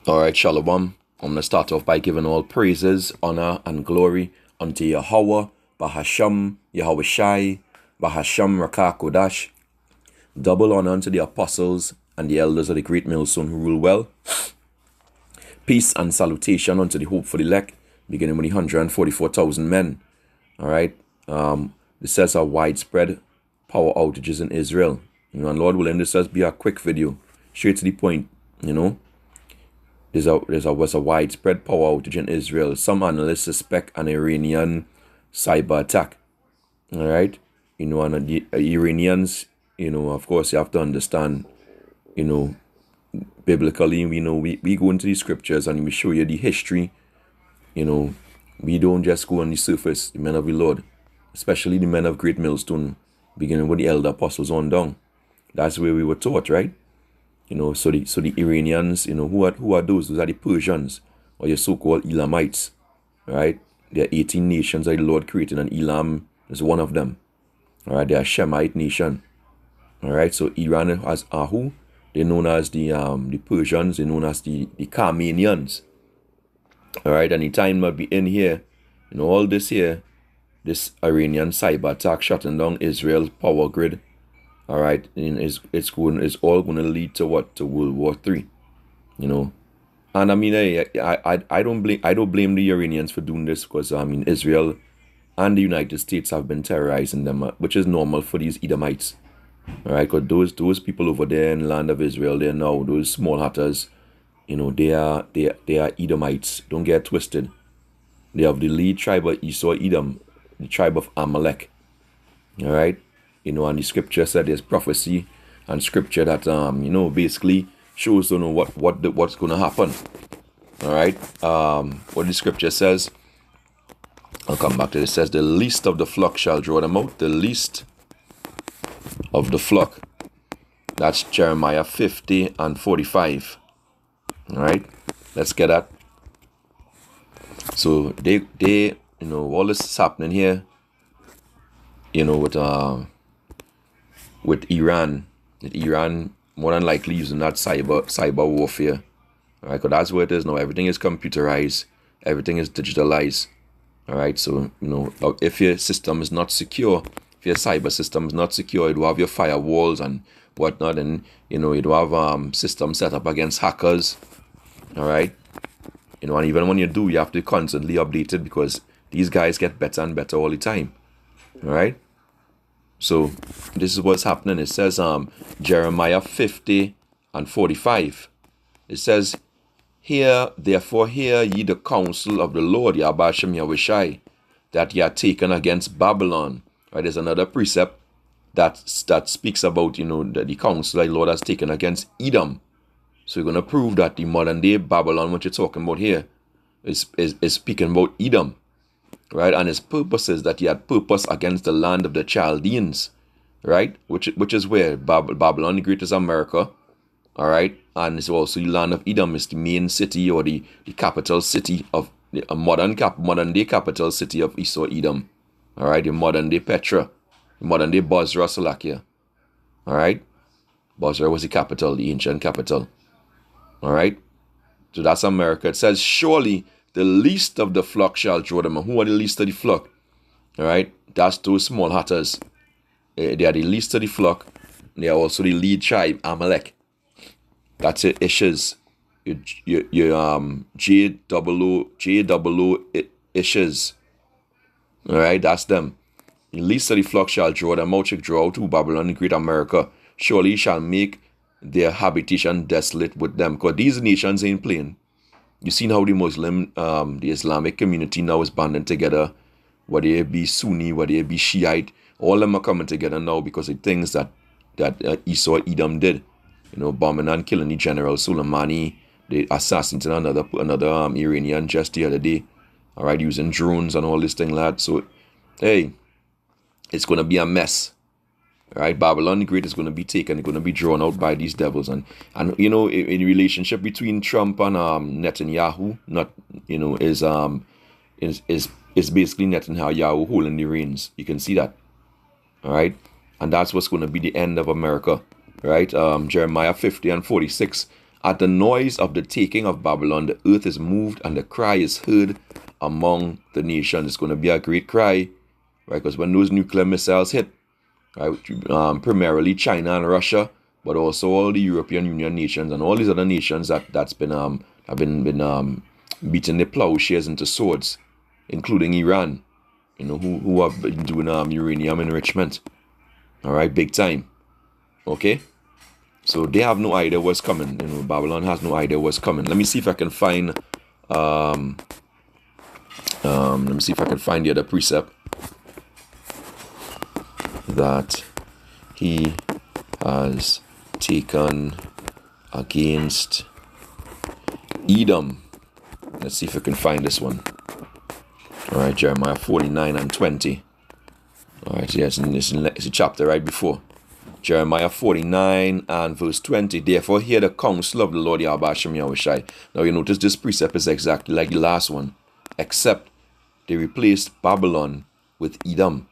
All right, Shalom. I'm going to start off by giving all praises, honor, and glory unto Yahweh, Bahasham, Yahweh Shai, Bahasham Rakah Kodash. Double honor unto the apostles and the elders of the great millstone who rule well. Peace and salutation unto the hopeful elect, beginning with the 144,000 men. All right. This says a widespread power outages in Israel. And Lord willing, this says be a quick video, straight to the point. There was a widespread power outage in Israel. Some analysts suspect an Iranian cyberattack. All right. And the Iranians, of course, you have to understand, biblically, we go into the scriptures and we show you the history. We don't just go on the surface, the men of the Lord, especially the men of great millstone, beginning with the elder apostles on down. That's where we were taught, right? So the Iranians, who are those? Those are the Persians, or your so-called Elamites, right? There are 18 nations that the Lord created, and Elam is one of them. All right, they are a Shemite nation. All right, so Iran has Ahu. They're known as the Persians. They're known as the Carmanians. All right, and the time might be in here, all this here, this Iranian cyber attack shutting down Israel's power grid. All right, and it's all going to lead to what? To World War III, And I mean, I don't blame the Iranians for doing this, because Israel and the United States have been terrorizing them, which is normal for these Edomites. All right, because those people over there in the land of Israel, they're now those small hatters. They are Edomites. Don't get twisted. They have the lead tribe of Esau Edom, the tribe of Amalek. All right. And the scripture said there's prophecy and scripture that basically shows what's going to happen. All right. What the scripture says, I'll come back to it. It says the least of the flock shall draw them out. The least of the flock. That's Jeremiah 50 and 45. All right. Let's get that. So they all this is happening here. With Iran more than likely using that cyber warfare. All right, because that's where it is now. Everything is computerized, everything is digitalized. All right, so if your system is not secure, if your cyber system is not secure, you do have your firewalls and whatnot, and you do have systems set up against hackers. All right, and even when you do, you have to constantly update it, because these guys get better and better all the time. All right. So this is what's happening. It says Jeremiah 50 and 45. It says, therefore hear ye the counsel of the Lord, Yahbashem Yahushai, that ye are taken against Babylon. Right, there's another precept that speaks about, the counsel that the Lord has taken against Edom. So you're going to prove that the modern day Babylon, what you're talking about here, is speaking about Edom. Right, and his purpose is that he had purpose against the land of the Chaldeans, right, which is where Babylon the Great is America, all right, and it's also the land of Edom. Is the main city, or the capital city of a modern day capital city of Esau Edom, all right, the modern day Petra, the modern day Bozrah, Salakia, all right, Bozrah was the capital, the ancient capital, all right, so that's America. It says, surely the least of the flock shall draw them. Who are the least of the flock? All right, that's those small hatters. They are the least of the flock. They are also the lead tribe, Amalek. That's it, Ishes. Your J-O-O Ishes. All right, that's them. The least of the flock shall draw them out. Shall draw out to Babylon, the great America. Surely shall make their habitation desolate with them. Because these nations ain't playing. You seen how the Muslim, the Islamic community now is banding together, whether it be Sunni, whether it be Shiite, all of them are coming together now because of things that Esau Edom did, bombing and killing the general Soleimani, the assassinating another Iranian just the other day, all right, using drones and all this thing, lad. So, hey, it's gonna be a mess. All right, Babylon the Great is going to be taken, going to be drawn out by these devils, and in relationship between Trump and Netanyahu, is basically Netanyahu holding the reins. You can see that, all right, and that's what's going to be the end of America, right? Jeremiah 50 and 46 At the noise of the taking of Babylon, the earth is moved and the cry is heard among the nations. It's going to be a great cry, right? Because when those nuclear missiles hit, right, primarily China and Russia, but also all the European Union nations and all these other nations that's been have been beating the plowshares into swords, including Iran, who have been doing uranium enrichment. All right, big time. Okay, so they have no idea what's coming. Babylon has no idea what's coming. Let me see if I can find. Let me see if I can find the other precept that he has taken against Edom. Let's see if I can find this one. All right, Jeremiah 49 and 20. All right, yes, it's a chapter right before. Jeremiah 49 and verse 20. Therefore, hear the counsel of the Lord Yahweh Hashem Yahushai. Now, you notice this precept is exactly like the last one, except they replaced Babylon with Edom.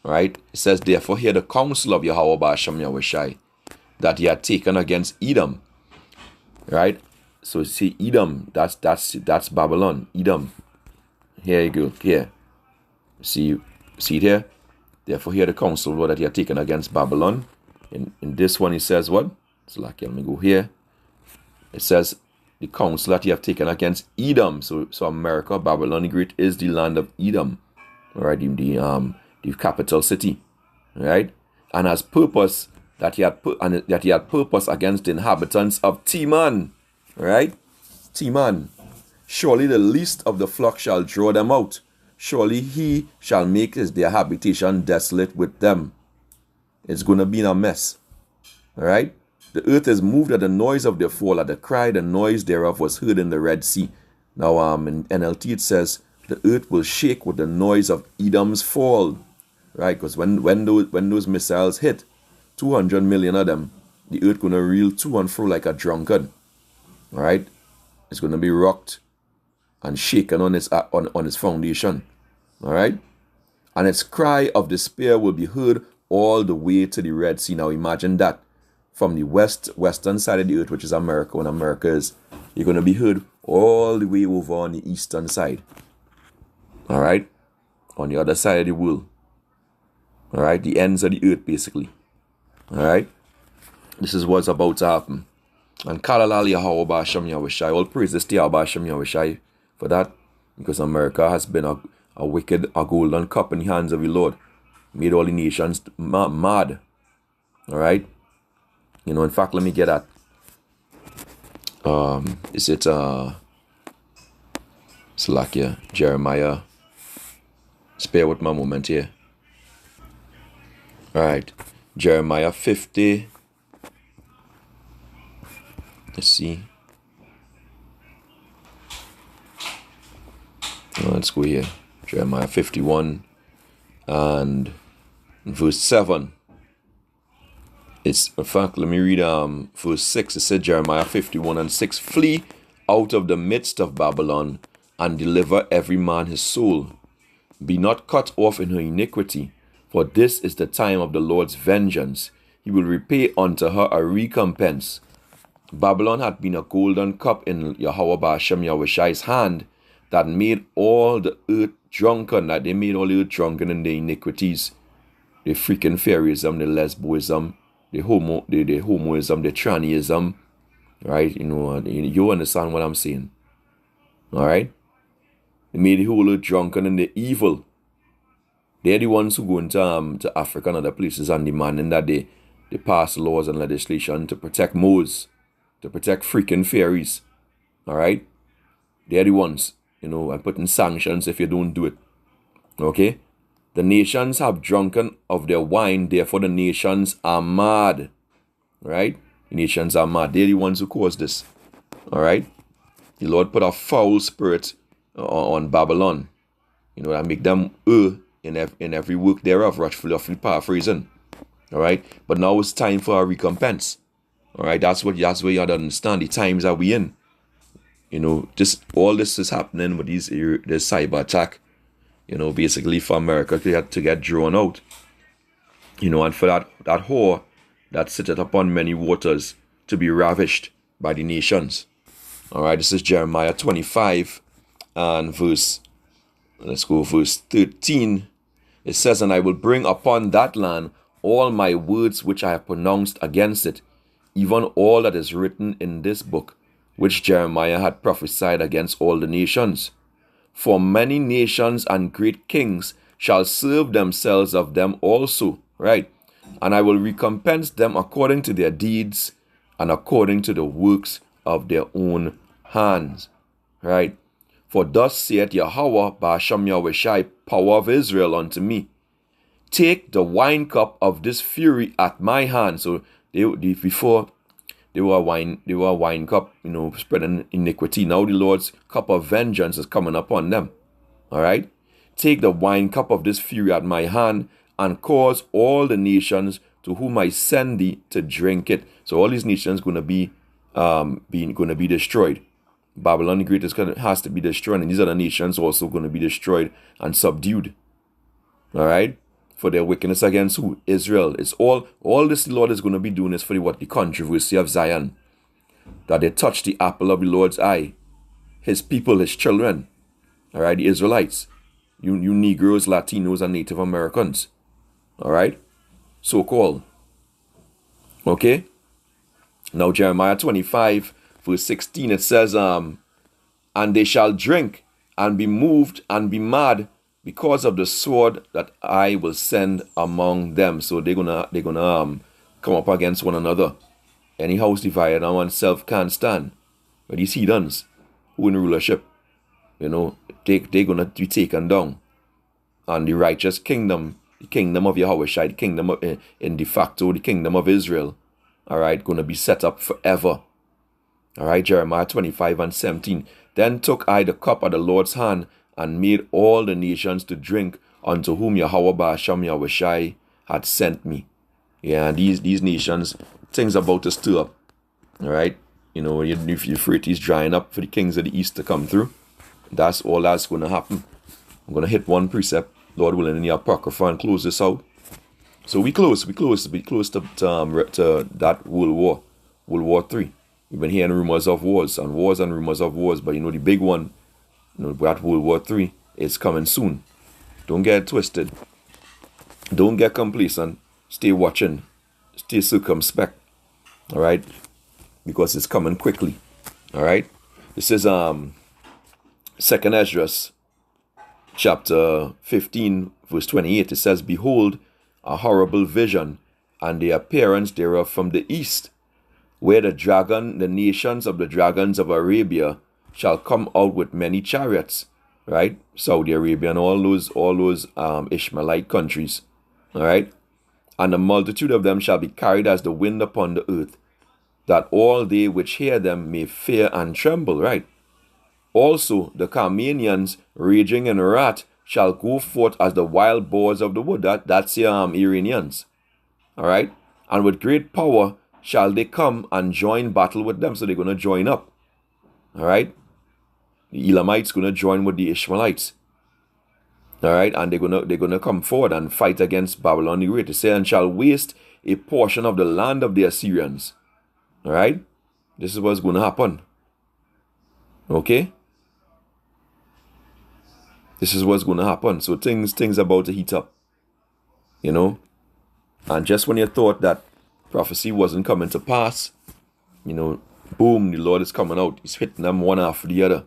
All right, it says, therefore, hear the counsel of Yahweh Hashem Yahushai that he had taken against Edom. Right? So see, Edom, that's Babylon. Edom. Here you go. Here. See it here? Therefore, hear the counsel of the Lord that he had taken against Babylon. In this one, he says what? So like, let me go here. It says the counsel that he have taken against Edom. So America, Babylon the Great, is the land of Edom. All right, the capital city. All right, and has purpose that he had purpose against the inhabitants of Teman. All right, Teman. Surely the least of the flock shall draw them out. Surely he shall make their habitation desolate with them. It's going to be in a mess. All right. The earth is moved at the noise of their fall. At the cry, the noise thereof was heard in the Red Sea. Now, in NLT it says, the earth will shake with the noise of Edom's fall. Right? Because when those missiles hit, 200 million of them, the earth going to reel to and fro like a drunkard. All right? It's going to be rocked and shaken on its foundation. All right? And its cry of despair will be heard all the way to the Red Sea. Now imagine that. From the western side of the earth, which is America, when America is, you're going to be heard all the way over on the eastern side. All right? On the other side of the world. All right? The ends of the earth, basically. All right? This is what's about to happen. And Kalalal Yahweh Hashem Yahushai. All praises to Yahweh Hashem Yahushai for that. Because America has been a golden cup in the hands of the Lord. Made all the nations mad. All right? In fact, let me get at. Is it Salakia, Jeremiah? Spare with my moment here. All right, Jeremiah 50. Let's see. Let's go here. Jeremiah 51 and verse 7. It's, in fact, let me read verse 6. It said, Jeremiah 51 and 6. Flee out of the midst of Babylon and deliver every man his soul. Be not cut off in her iniquity, for this is the time of the Lord's vengeance. He will repay unto her a recompense. Babylon had been a golden cup in Yahweh Hashem Yahushai's hand that made all the earth drunken, that they made all the earth drunken in their iniquities. The freaking Pharaohism, the lesboism, the homoism, the trannyism, right? You understand what I'm saying, all right? They made the whole earth drunken in the evil. They're the ones who go into to Africa and other places and demanding that they pass laws and legislation to protect Moors, to protect freaking fairies, all right? They're the ones, and putting sanctions if you don't do it, okay? The nations have drunken of their wine, therefore the nations are mad. Right? The nations are mad. They're the ones who caused this. Alright? The Lord put a foul spirit on Babylon. That make them in every work thereof, roughly paraphrasing. Alright? But now it's time for a recompense. Alright? That's where you have to understand the times that we in. Just all this is happening with this cyber attack. Basically for America to get drawn out. And for that whore that sitteth upon many waters to be ravished by the nations. All right, this is Jeremiah 25 and verse 13. It says, "And I will bring upon that land all my words which I have pronounced against it, even all that is written in this book, which Jeremiah had prophesied against all the nations. For many nations and great kings shall serve themselves of them also," right? "And I will recompense them according to their deeds and according to the works of their own hands," right? "For thus saith Yahweh, Ba'ashem Yahushai, power of Israel, unto me, take the wine cup of this fury at my hand." So before they were a wine cup, spreading iniquity. Now the Lord's cup of vengeance is coming upon them. All right, "Take the wine cup of this fury at my hand, and cause all the nations to whom I send thee to drink it." So all these nations going to be destroyed. Babylon the Great has to be destroyed, and these other nations also going to be destroyed and subdued. All right, for their wickedness against who? Israel. It's all this the Lord is going to be doing is for the controversy of Zion, that they touch the apple of the Lord's eye, his people, his children. All right, the Israelites, you Negroes, Latinos, and Native Americans. All right, so-called. Okay, now Jeremiah 25 verse 16, it says, "And they shall drink and be moved and be mad because of the sword that I will send among them." So they're gonna come up against one another. Any house divided on oneself can't stand. But these heathens who in rulership, they're gonna be taken down. And the righteous kingdom, the kingdom of Yahweh, the kingdom of, in de facto, the kingdom of Israel, all right, gonna be set up forever. All right, Jeremiah 25 and 17. "Then took I the cup of the Lord's hand, and made all the nations to drink, unto whom Yahweh Ba'ashem Yahushai had sent me." Yeah, these nations, things about to stir up. All right, if Euphrates drying up for the kings of the east to come through, that's all that's going to happen. I'm going to hit one precept, Lord willing, in the Apocrypha, and close this out. So we close to that World War III. We've been hearing rumors of wars and rumors of wars, but the big one, that World War III is coming soon. Don't get twisted. Don't get complacent. Stay watching. Stay circumspect. All right, because it's coming quickly. All right. This is 2nd Esdras, chapter 15, verse 28. It says, "Behold, a horrible vision, and the appearance thereof from the east, where the nations of the dragons of Arabia shall come out with many chariots," right? Saudi Arabia and all those Ishmaelite countries, all right? "And the multitude of them shall be carried as the wind upon the earth, that all they which hear them may fear and tremble," right? "Also the Carmanians raging in wrath shall go forth as the wild boars of the wood." That's the Iranians, all right? "And with great power shall they come and join battle with them." So they're going to join up. All right. The Elamites going to join with the Ishmaelites. All right. And they're gonna come forward and fight against Babylon the Great. They say, "And shall waste a portion of the land of the Assyrians." All right. This is what's going to happen. Okay. This is what's going to happen. So things about to heat up. And just when you thought that prophecy wasn't coming to pass, boom, the Lord is coming out. He's hitting them one after the other.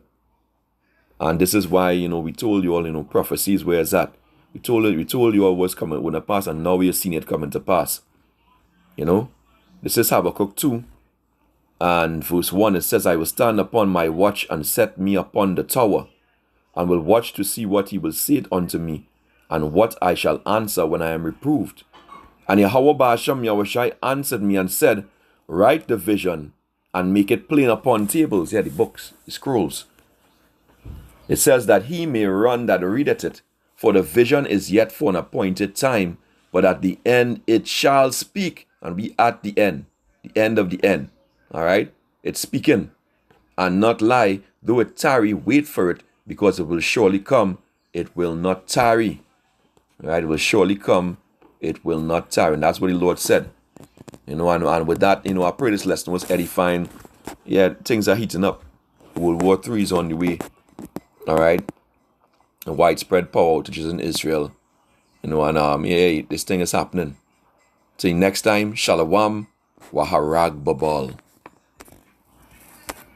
And this is why, we told you all, prophecy is where it's at. We told you all what's coming when it pass, and now we are seeing it coming to pass. This is Habakkuk 2 and verse 1. It says, "I will stand upon my watch and set me upon the tower, and will watch to see what he will say unto me, and what I shall answer when I am reproved. And Yahweh Ba'ashem Yahushai answered me and said, Write the vision and make it plain upon tables." Yeah, the books, the scrolls. It says that he may run that readeth it, for the vision is yet for an appointed time, but at the end it shall speak, and be at the end of the end. All right, it's speaking and not lie. Though it tarry, wait for it, because it will surely come. It will not tarry. All right, it will surely come. It will not tarry. And that's what the Lord said. And with that, I pray this lesson was edifying Yeah, things are heating up. World War III is on the way. All right, widespread power outages in Israel. You know, and yeah, this thing is happening. See, next time, Shalom, Waharag Babal.